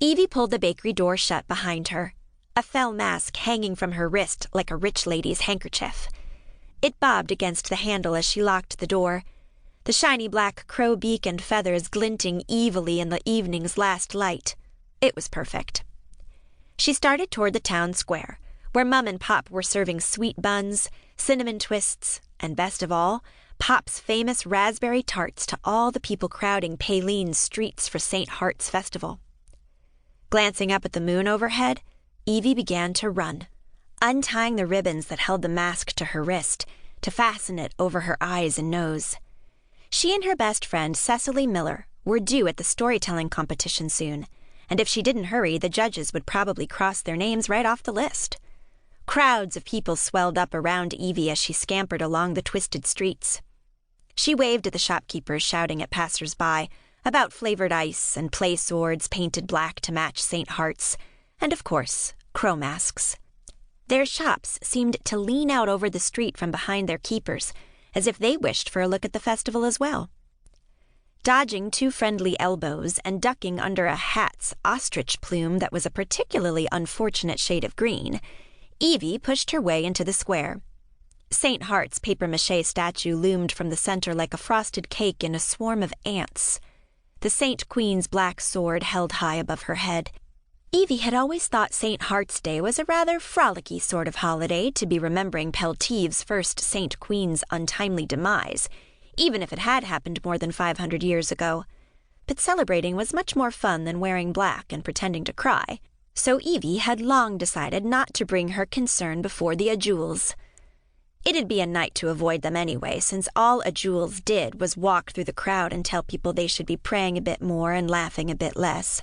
Evie pulled the bakery door shut behind her, a fell mask hanging from her wrist like a rich lady's handkerchief. It bobbed against the handle as she locked the door, the shiny black crow beak and feathers glinting evilly in the evening's last light. It was perfect. She started toward the town square, where Mum and Pop were serving sweet buns, cinnamon twists, and best of all, Pop's famous raspberry tarts to all the people crowding Paylene's streets for St. Heart's Festival. Glancing up at the moon overhead, Evie began to run, untying the ribbons that held the mask to her wrist to fasten it over her eyes and nose. She and her best friend, Cecily Miller, were due at the storytelling competition soon, and if she didn't hurry, the judges would probably cross their names right off the list. Crowds of people swelled up around Evie as she scampered along the twisted streets. She waved at the shopkeepers shouting at passers-by about flavored ice and play swords painted black to match St. Heart's, and of course, crow masks. Their shops seemed to lean out over the street from behind their keepers, as if they wished for a look at the festival as well. Dodging two friendly elbows and ducking under a hat's ostrich plume that was a particularly unfortunate shade of green, Evie pushed her way into the square. St. Heart's papier-mâché statue loomed from the center like a frosted cake in a swarm of ants. The St. Queen's black sword held high above her head. Evie had always thought St. Heart's Day was a rather frolicky sort of holiday to be remembering Peltive's first St. Queen's untimely demise, even if it had happened more than 500 years ago. But celebrating was much more fun than wearing black and pretending to cry, so Evie had long decided not to bring her concern before the Ajules. It'd be a night to avoid them anyway, since all Ajules did was walk through the crowd and tell people they should be praying a bit more and laughing a bit less.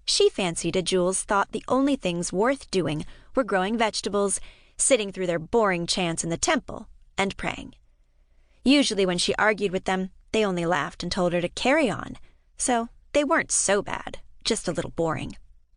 She fancied Ajules thought the only things worth doing were growing vegetables, sitting through their boring chants in the temple, and praying. Usually when she argued with them, they only laughed and told her to carry on, so they weren't so bad, just a little boring.